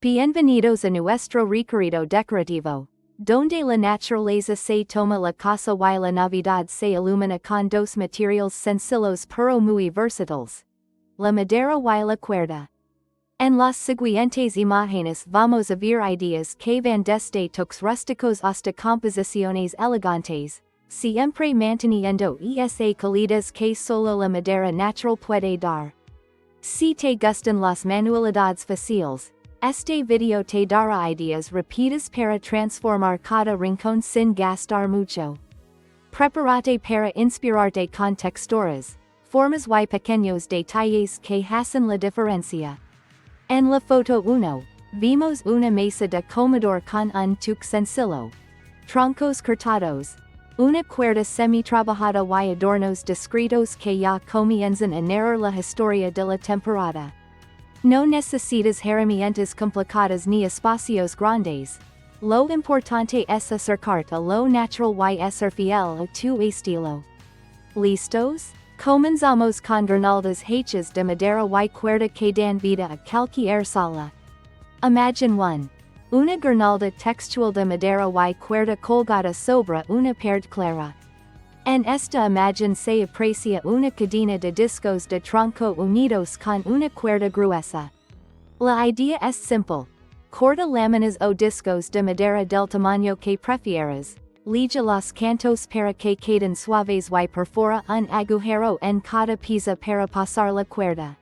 Bienvenidos a nuestro recorrido decorativo, donde la naturaleza se toma la casa y la Navidad se ilumina con dos materiales sencillos pero muy versátiles: la madera y la cuerda. En las siguientes imágenes vamos a ver ideas que van desde toques rústicos hasta composiciones elegantes, siempre manteniendo esa calidez que solo la madera natural puede dar. Si te gustan las manualidades fáciles, este video te dará ideas rápidas para transformar cada rincón sin gastar mucho. Prepárate para inspirarte con texturas, formas y pequeños detalles que hacen la diferencia. En la foto 1, vimos una mesa de comedor con un tuque sencillo, troncos cortados, una cuerda semi-trabajada y adornos discretos que ya comienzan a narrar la historia de la temporada. No necesitas herramientas complicadas ni espacios grandes. Lo importante es acercarte a lo natural y ser fiel a tu estilo. ¿Listos? Comenzamos con guirnaldas hechas de madera y cuerda que dan vida a cualquier sala. Imagine 1. Una guirnalda textual de madera y cuerda colgada sobre una pared clara. En esta imagen se aprecia una cadena de discos de tronco unidos con una cuerda gruesa. La idea es simple. Corta láminas o discos de madera del tamaño que prefieras, liga los cantos para que queden suaves y perfora un agujero en cada pieza para pasar la cuerda.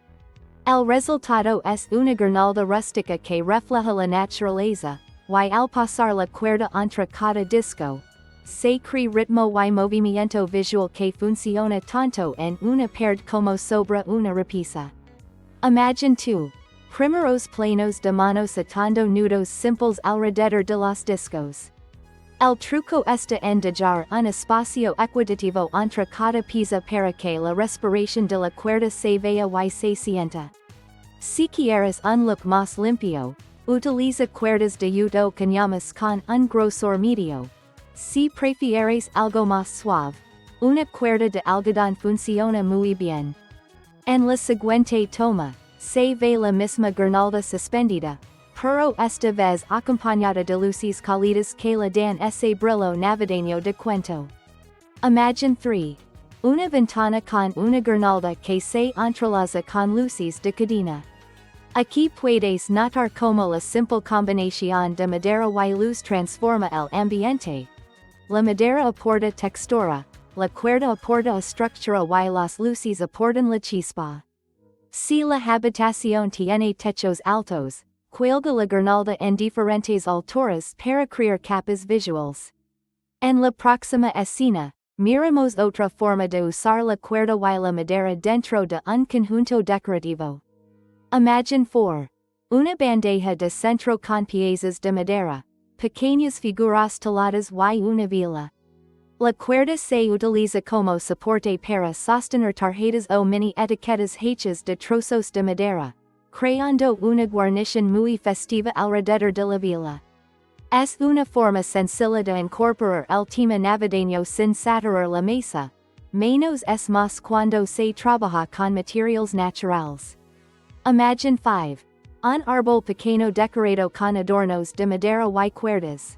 El resultado es una guirnalda rústica que refleja la naturaleza, y al pasar la cuerda entre cada disco, se crea ritmo y movimiento visual que funciona tanto en una pared como sobre una repisa. Imagine 2. Primeros planos de manos atando nudos simples alrededor de los discos. El truco está en dejar un espacio equitativo entre cada pieza para que la respiración de la cuerda se vea y se sienta. Si quieres un look más limpio, utiliza cuerdas de yudo cañamas con un grosor medio. Si prefieres algo más suave, una cuerda de algodón funciona muy bien. En la siguiente toma, se ve la misma guirnalda suspendida, pero esta vez acompañada de luces cálidas que le dan ese brillo navideño de cuento. Imagine 3. Una ventana con una guirnalda que se entrelaza con luces de cadena. Aquí puedes notar cómo la simple combinación de madera y luz transforma el ambiente. La madera aporta textura, la cuerda aporta estructura y las luces aportan la chispa. Si la habitación tiene techos altos, cuelga la guirnalda en diferentes alturas para crear capas visuales. En la próxima escena, miramos otra forma de usar la cuerda y la madera dentro de un conjunto decorativo. Imagine 4. Una bandeja de centro con piezas de madera, pequeñas figuras taladas y una vela. La cuerda se utiliza como soporte para sostener tarjetas o mini etiquetas hechas de trozos de madera, creando una guarnición muy festiva alrededor de la vela. Es una forma sencilla de incorporar el tema navideño sin saturar la mesa, menos es más cuando se trabaja con materiales naturales. Imagine 5. Un árbol pequeño decorado con adornos de madera y cuerdas.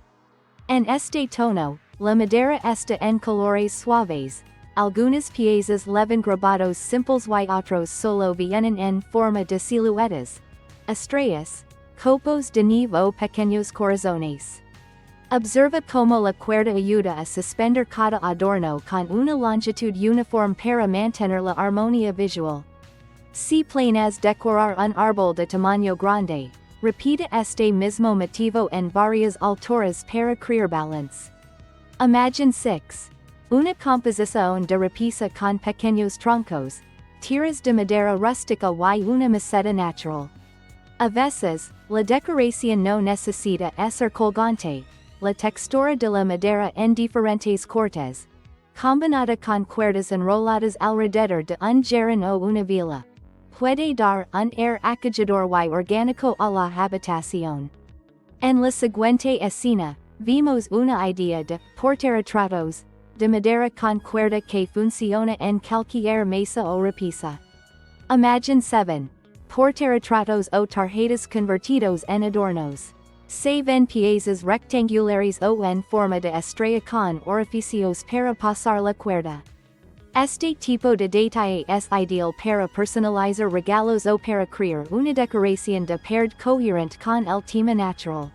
En este tono, la madera está en colores suaves, algunas piezas llevan grabados simples y otros solo vienen en forma de siluetas, estrellas, copos de nieve o pequeños corazones. Observa cómo la cuerda ayuda a suspender cada adorno con una longitud uniforme para mantener la armonía visual. Si planeas decorar un árbol de tamaño grande, repita este mismo motivo en varias alturas para crear balance. Imagine 6. Una composición de repisa con pequeños troncos, tiras de madera rústica y una maceta natural. A veces, la decoración no necesita ser colgante. La textura de la madera en diferentes cortes, combinada con cuerdas enroladas alrededor de un jarrón o una vela, puede dar un aire acogedor y orgánico a la habitación. En la siguiente escena, vimos una idea de portarretratos de madera con cuerda que funciona en cualquier mesa o repisa. Imagine 7. por retratos o tarjetas convertidos en adornos. Se ven piezas rectangulares o en forma de estrella con orificios para pasar la cuerda. Este tipo de detalle es ideal para personalizar regalos o para crear una decoración de pared coherente con el tema natural.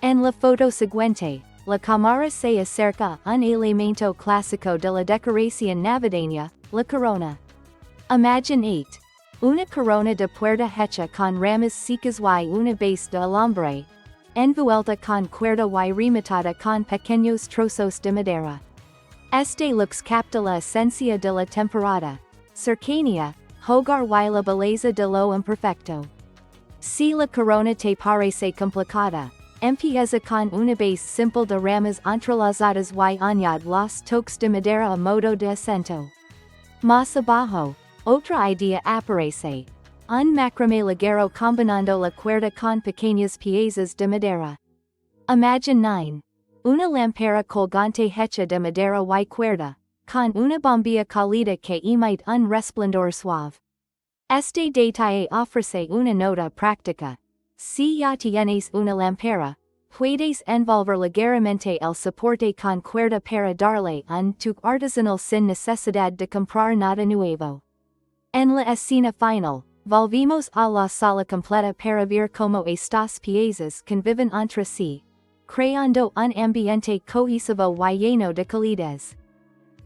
En la foto siguiente, la cámara se acerca a un elemento clásico de la decoración navideña, la corona. Imagine 8. Una corona de puerta hecha con ramas secas y una base de alambre, envuelta con cuerda y rematada con pequeños trozos de madera. Este looks capta la esencia de la temporada, cercanía, hogar y la belleza de lo imperfecto. Si la corona te parece complicada, empieza con una base simple de ramas entrelazadas y añade los toques de madera a modo de acento. Más abajo, otra idea aparece. Un macramé ligero combinando la cuerda con pequeñas piezas de madera. Imagine 9. Una lámpara colgante hecha de madera y cuerda, con una bombilla cálida que emite un resplandor suave. Este detalle ofrece una nota práctica. Si ya tienes una lámpara, puedes envolver ligeramente el soporte con cuerda para darle un toque artesanal sin necesidad de comprar nada nuevo. En la escena final, volvemos a la sala completa para ver cómo estas piezas conviven entre sí, creando un ambiente cohesivo y lleno de calidez.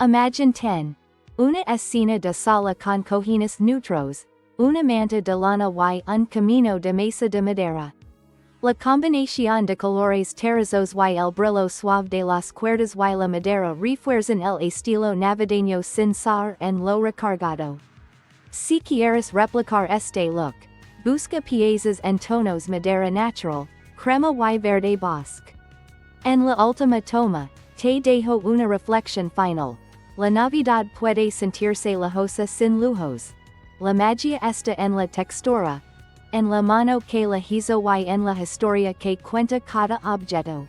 Imagine 10. Una escena de sala con cojines neutros, una manta de lana y un camino de mesa de madera. La combinación de colores terrazos y el brillo suave de las cuerdas y la madera refuerzan el estilo navideño sin caer en lo recargado. Si quieres replicar este look, busca piezas en tonos madera natural, crema y verde bosque. En la última toma, te dejo una reflexión final. La Navidad puede sentirse lujosa sin lujos. La magia está en la textura, en la mano que la hizo y en la historia que cuenta cada objeto.